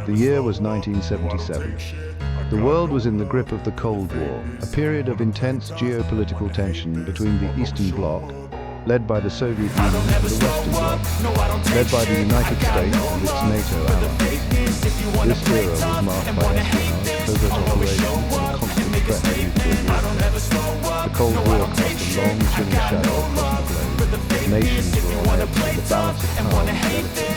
The year was 1977. The world was in the grip of the Cold War, a period of intense geopolitical tension between the Eastern Bloc, led by the Soviet Union, and the Western Bloc, led by the United States and its NATO allies. This era was marked by espionage, covert operations, and a constant threat of nuclear warfare. The Cold War cast a long, chilling shadow across the globe. Nations were on edge, the balance of power was delicate.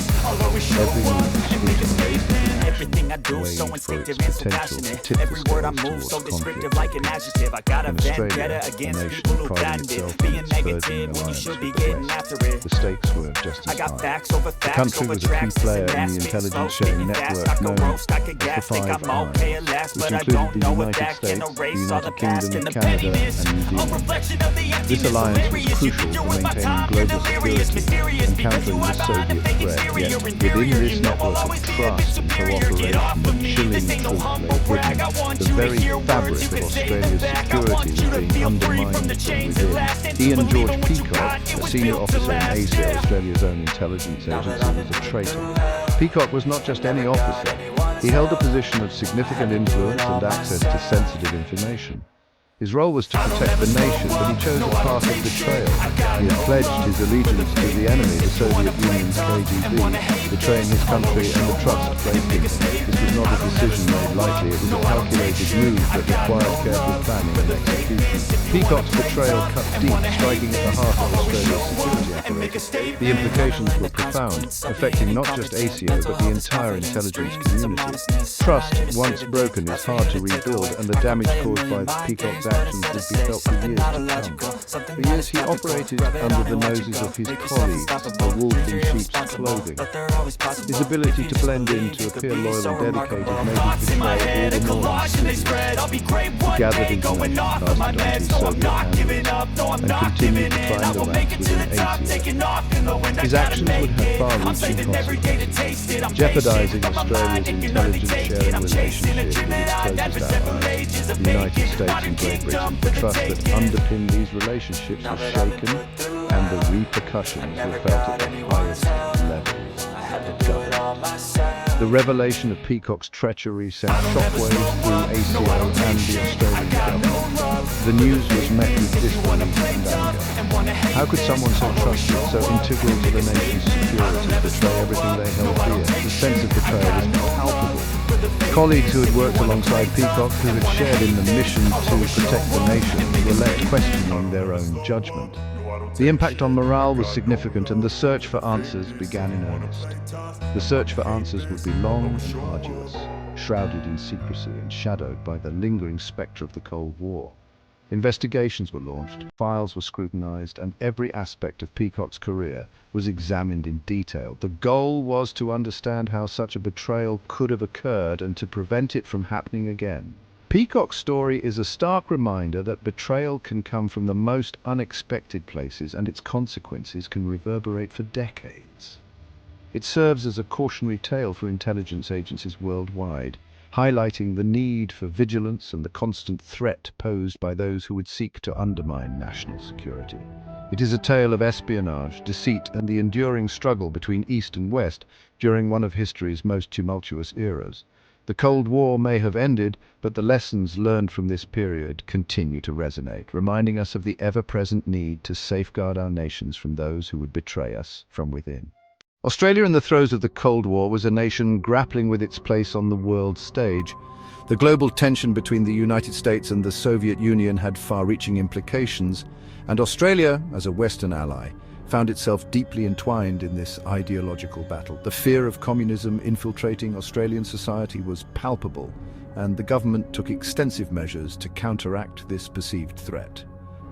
Every move was scrutinized. Everything I do so instinctive and so passionate. Every word I move so descriptive like an adjective. I got a vendetta against people who patented being negative when you should be getting after it. The stakes were just as I got high. facts over The facts country over was a key tracks. player in the intelligence sharing network known as the Five Eyes, which included the United States, the United Kingdom, Canada, and New Zealand. This alliance was crucial for maintaining global security and countering the Soviet threat. Yet within this network of trust and cooperation, the chilling truth lay hidden. The very fabric of Australia's security was being undermined from within. Ian George Peacock, a senior officer in ASIO, Australia's own intelligence agency, was a traitor. Peacock was not just any officer. He held a position of significant influence and access to sensitive information. His role was to protect the nation, but he chose a path of betrayal. He had pledged his allegiance to the enemy, the Soviet Union's KGB, betraying his country and the trust placed in him. This was not a decision made lightly, it was a calculated move that required careful planning and execution. Peacock's betrayal cut deep, striking at the heart of Australia's security apparatus. The implications were profound, affecting not just ASIO, but the entire intelligence community. Trust, once broken, is hard to rebuild, and the damage caused by Peacock's actions would be felt for years to come. For years he operated under the noses of his colleagues, a wolf in sheep's clothing. His ability to blend in, to appear loyal and dedicated, made his betrayal all the more insidious. He gathered information passed on to his Soviet handlers and continued to climb the ranks within ASIO. His actions would have far-reaching consequences, jeopardizing Australia's intelligence sharing relationship with its closest allies, the United States and Great Britain. The trust that underpinned these relationships was shaken, and the repercussions were felt at the highest levels of government. The revelation of Peacock's treachery sent shockwaves through ASIO and the Australian government. The news was met with disbelief and anger. How could someone so trusted, so integral to the nation's security, betray everything they held dear? The sense of betrayal was palpable. Colleagues who had worked alongside Peacock, who had shared in the mission to protect the nation, were left questioning their own judgment. The impact on morale was significant, and the search for answers began in earnest. The search for answers would be long and arduous, shrouded in secrecy and shadowed by the lingering spectre of the Cold War. Investigations were launched, files were scrutinized, and every aspect of Peacock's career was examined in detail. The goal was to understand how such a betrayal could have occurred and to prevent it from happening again. Peacock's story is a stark reminder that betrayal can come from the most unexpected places, and its consequences can reverberate for decades. It serves as a cautionary tale for intelligence agencies worldwide, highlighting the need for vigilance and the constant threat posed by those who would seek to undermine national security. It is a tale of espionage, deceit, and the enduring struggle between East and West during one of history's most tumultuous eras. The Cold War may have ended, but the lessons learned from this period continue to resonate, reminding us of the ever-present need to safeguard our nations from those who would betray us from within. Australia, in the throes of the Cold War, was a nation grappling with its place on the world stage. The global tension between the United States and the Soviet Union had far-reaching implications, and Australia, as a Western ally, found itself deeply entwined in this ideological battle. The fear of communism infiltrating Australian society was palpable, and the government took extensive measures to counteract this perceived threat.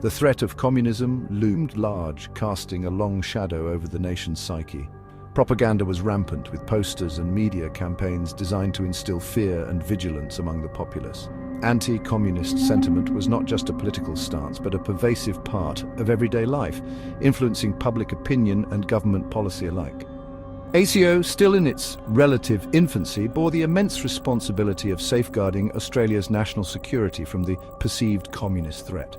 The threat of communism loomed large, casting a long shadow over the nation's psyche. Propaganda was rampant, with posters and media campaigns designed to instill fear and vigilance among the populace. Anti-communist sentiment was not just a political stance, but a pervasive part of everyday life, influencing public opinion and government policy alike. ASIO, still in its relative infancy, bore the immense responsibility of safeguarding Australia's national security from the perceived communist threat.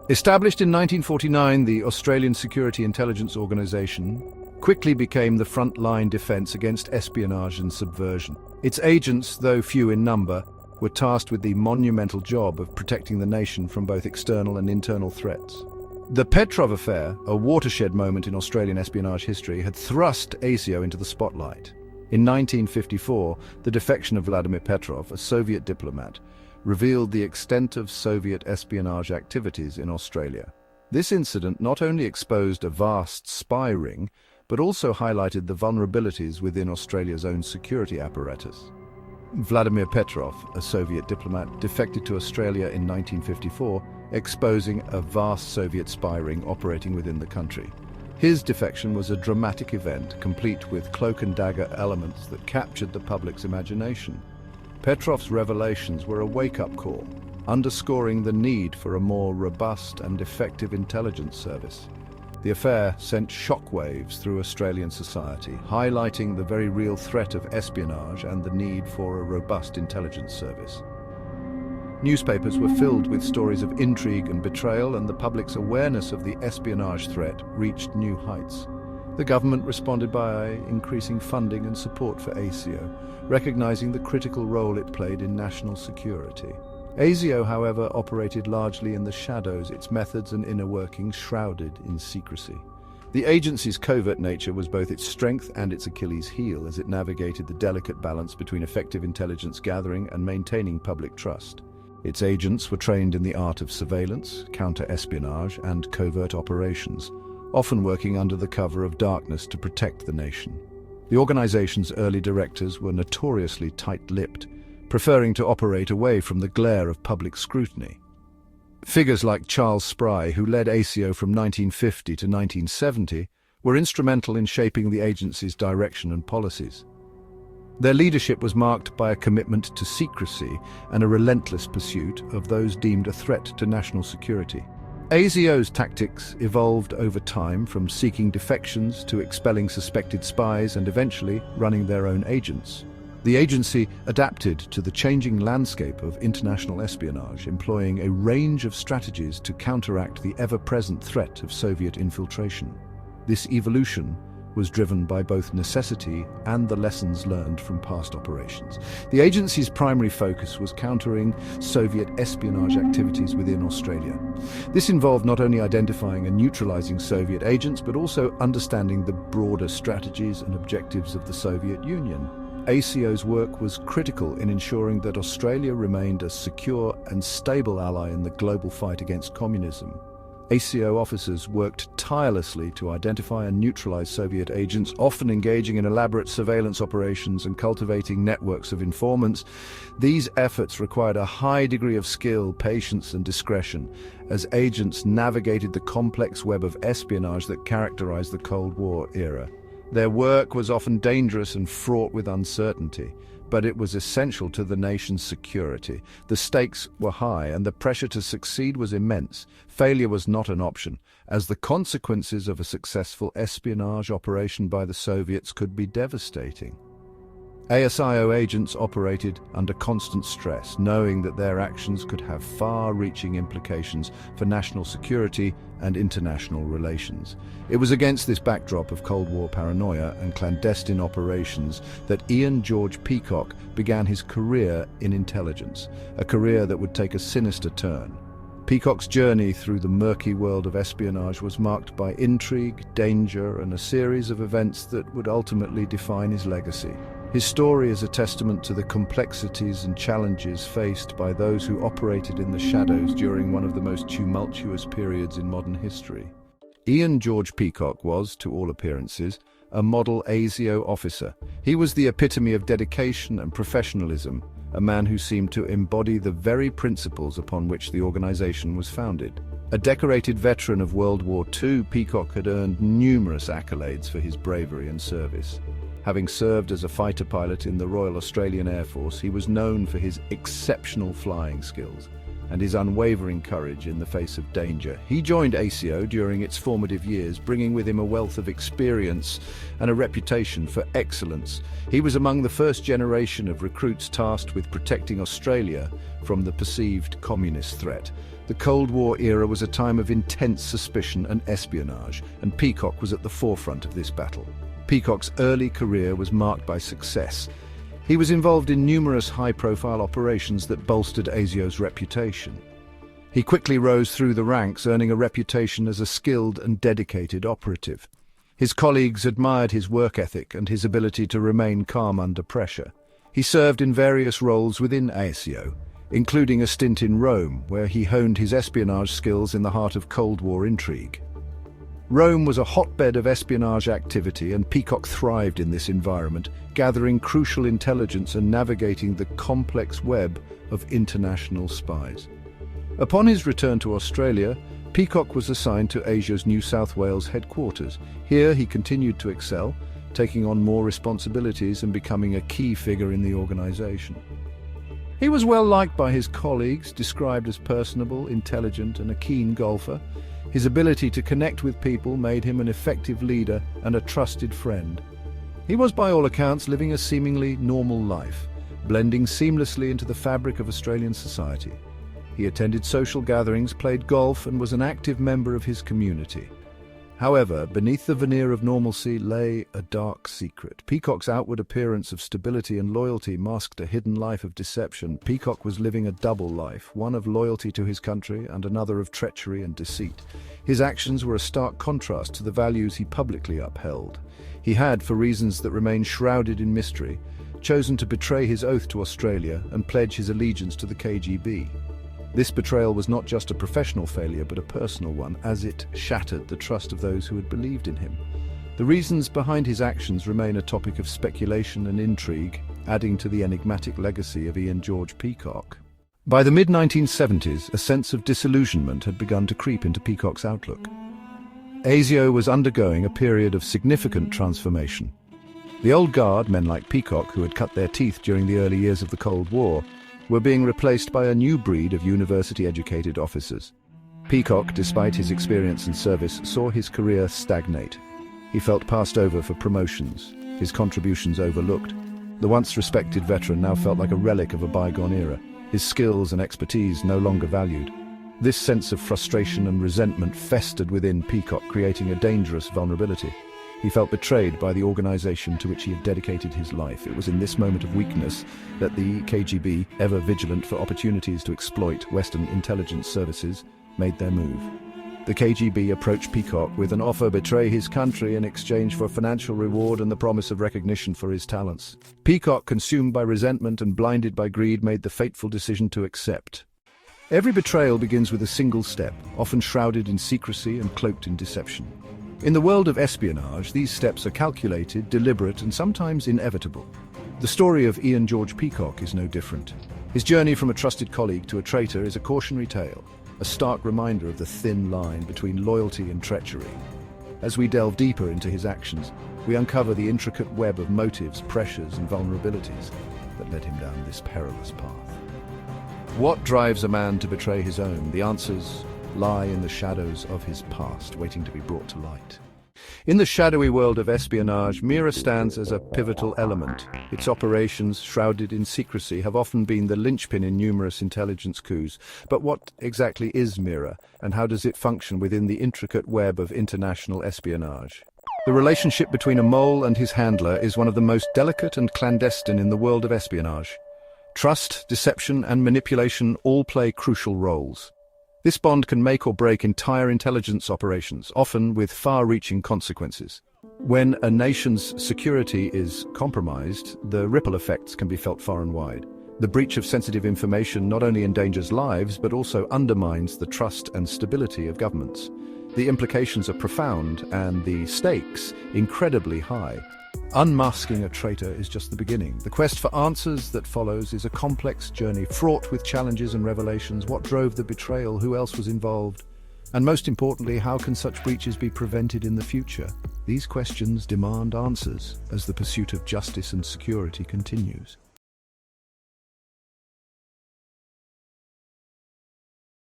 Established in 1949, the Australian Security Intelligence Organisation quickly became the front-line defense against espionage and subversion. Its agents, though few in number, were tasked with the monumental job of protecting the nation from both external and internal threats. The Petrov affair, a watershed moment in Australian espionage history, had thrust ASIO into the spotlight. In 1954, the defection of Vladimir Petrov, a Soviet diplomat, revealed the extent of Soviet espionage activities in Australia. This incident not only exposed a vast spy ring, but also highlighted the vulnerabilities within Australia's own security apparatus. Vladimir Petrov, a Soviet diplomat, defected to Australia in 1954, exposing a vast Soviet spy ring operating within the country. His defection was a dramatic event, complete with cloak-and-dagger elements that captured the public's imagination. Petrov's revelations were a wake-up call, underscoring the need for a more robust and effective intelligence service. The affair sent shockwaves through Australian society, highlighting the very real threat of espionage and the need for a robust intelligence service. Newspapers were filled with stories of intrigue and betrayal, and the public's awareness of the espionage threat reached new heights. The government responded by increasing funding and support for ASIO, recognizing the critical role it played in national security. ASIO, however, operated largely in the shadows, its methods and inner workings shrouded in secrecy. The agency's covert nature was both its strength and its Achilles heel as it navigated the delicate balance between effective intelligence gathering and maintaining public trust. Its agents were trained in the art of surveillance, counter-espionage, and covert operations, often working under the cover of darkness to protect the nation. The organization's early directors were notoriously tight-lipped, preferring to operate away from the glare of public scrutiny. Figures like Charles Spry, who led ASIO from 1950 to 1970, were instrumental in shaping the agency's direction and policies. Their leadership was marked by a commitment to secrecy and a relentless pursuit of those deemed a threat to national security. ASIO's tactics evolved over time, from seeking defections to expelling suspected spies and eventually running their own agents. The agency adapted to the changing landscape of international espionage, employing a range of strategies to counteract the ever-present threat of Soviet infiltration. This evolution was driven by both necessity and the lessons learned from past operations. The agency's primary focus was countering Soviet espionage activities within Australia. This involved not only identifying and neutralizing Soviet agents, but also understanding the broader strategies and objectives of the Soviet Union. ASIO's work was critical in ensuring that Australia remained a secure and stable ally in the global fight against communism. ASIO officers worked tirelessly to identify and neutralize Soviet agents, often engaging in elaborate surveillance operations and cultivating networks of informants. These efforts required a high degree of skill, patience, and discretion as agents navigated the complex web of espionage that characterized the Cold War era. Their work was often dangerous and fraught with uncertainty, but it was essential to the nation's security. The stakes were high, and the pressure to succeed was immense. Failure was not an option, as the consequences of a successful espionage operation by the Soviets could be devastating. ASIO agents operated under constant stress, knowing that their actions could have far-reaching implications for national security and international relations. It was against this backdrop of Cold War paranoia and clandestine operations that Ian George Peacock began his career in intelligence, a career that would take a sinister turn. Peacock's journey through the murky world of espionage was marked by intrigue, danger, and a series of events that would ultimately define his legacy. His story is a testament to the complexities and challenges faced by those who operated in the shadows during one of the most tumultuous periods in modern history. Ian George Peacock was, to all appearances, a model ASIO officer. He was the epitome of dedication and professionalism, a man who seemed to embody the very principles upon which the organization was founded. A decorated veteran of World War II, Peacock had earned numerous accolades for his bravery and service. Having served as a fighter pilot in the Royal Australian Air Force, he was known for his exceptional flying skills. and his unwavering courage in the face of danger. He joined ASIO during its formative years, bringing with him a wealth of experience and a reputation for excellence. He was among the first generation of recruits tasked with protecting Australia from the perceived communist threat. The Cold War era was a time of intense suspicion and espionage, and Peacock was at the forefront of this battle. Peacock's early career was marked by success. He was involved in numerous high-profile operations that bolstered ASIO's reputation. He quickly rose through the ranks, earning a reputation as a skilled and dedicated operative. His colleagues admired his work ethic and his ability to remain calm under pressure. He served in various roles within ASIO, including a stint in Rome, where he honed his espionage skills in the heart of Cold War intrigue. Rome was a hotbed of espionage activity, and Peacock thrived in this environment, gathering crucial intelligence and navigating the complex web of international spies. Upon his return to Australia, Peacock was assigned to ASIO's New South Wales headquarters. Here he continued to excel, taking on more responsibilities and becoming a key figure in the organisation. He was well liked by his colleagues, described as personable, intelligent, and a keen golfer. His ability to connect with people made him an effective leader and a trusted friend. He was, by all accounts, living a seemingly normal life, blending seamlessly into the fabric of Australian society. He attended social gatherings, played golf, and was an active member of his community. However, beneath the veneer of normalcy lay a dark secret. Peacock's outward appearance of stability and loyalty masked a hidden life of deception. Peacock was living a double life, one of loyalty to his country and another of treachery and deceit. His actions were a stark contrast to the values he publicly upheld. He had, for reasons that remain shrouded in mystery, chosen to betray his oath to Australia and pledge his allegiance to the KGB. This betrayal was not just a professional failure, but a personal one, as it shattered the trust of those who had believed in him. The reasons behind his actions remain a topic of speculation and intrigue, adding to the enigmatic legacy of Ian George Peacock. By the mid-1970s, a sense of disillusionment had begun to creep into Peacock's outlook. ASIO was undergoing a period of significant transformation. The old guard, men like Peacock, who had cut their teeth during the early years of the Cold War, were being replaced by a new breed of university-educated officers. Peacock, despite his experience and service, saw his career stagnate. He felt passed over for promotions, his contributions overlooked. The once respected veteran now felt like a relic of a bygone era, his skills and expertise no longer valued. This sense of frustration and resentment festered within Peacock, creating a dangerous vulnerability. He felt betrayed by the organization to which he had dedicated his life. It was in this moment of weakness that the KGB, ever vigilant for opportunities to exploit Western intelligence services, made their move. The KGB approached Peacock with an offer to betray his country in exchange for financial reward and the promise of recognition for his talents. Peacock, consumed by resentment and blinded by greed, made the fateful decision to accept. Every betrayal begins with a single step, often shrouded in secrecy and cloaked in deception. In the world of espionage, these steps are calculated, deliberate, and sometimes inevitable. The story of Ian George Peacock is no different. His journey from a trusted colleague to a traitor is a cautionary tale, a stark reminder of the thin line between loyalty and treachery. As we delve deeper into his actions, we uncover the intricate web of motives, pressures, and vulnerabilities that led him down this perilous path. What drives a man to betray his own? The answers lie in the shadows of his past, waiting to be brought to light. In the shadowy world of espionage, MIRA stands as a pivotal element. Its operations, shrouded in secrecy, have often been the linchpin in numerous intelligence coups. But what exactly is MIRA, and how does it function within the intricate web of international espionage? The relationship between a mole and his handler is one of the most delicate and clandestine in the world of espionage. Trust, deception, and manipulation all play crucial roles. This bond can make or break entire intelligence operations, often with far-reaching consequences. When a nation's security is compromised, the ripple effects can be felt far and wide. The breach of sensitive information not only endangers lives, but also undermines the trust and stability of governments. The implications are profound and the stakes incredibly high. Unmasking a traitor is just the beginning. The quest for answers that follows is a complex journey, fraught with challenges and revelations. What drove the betrayal? Who else was involved? And most importantly, how can such breaches be prevented in the future? These questions demand answers as the pursuit of justice and security continues.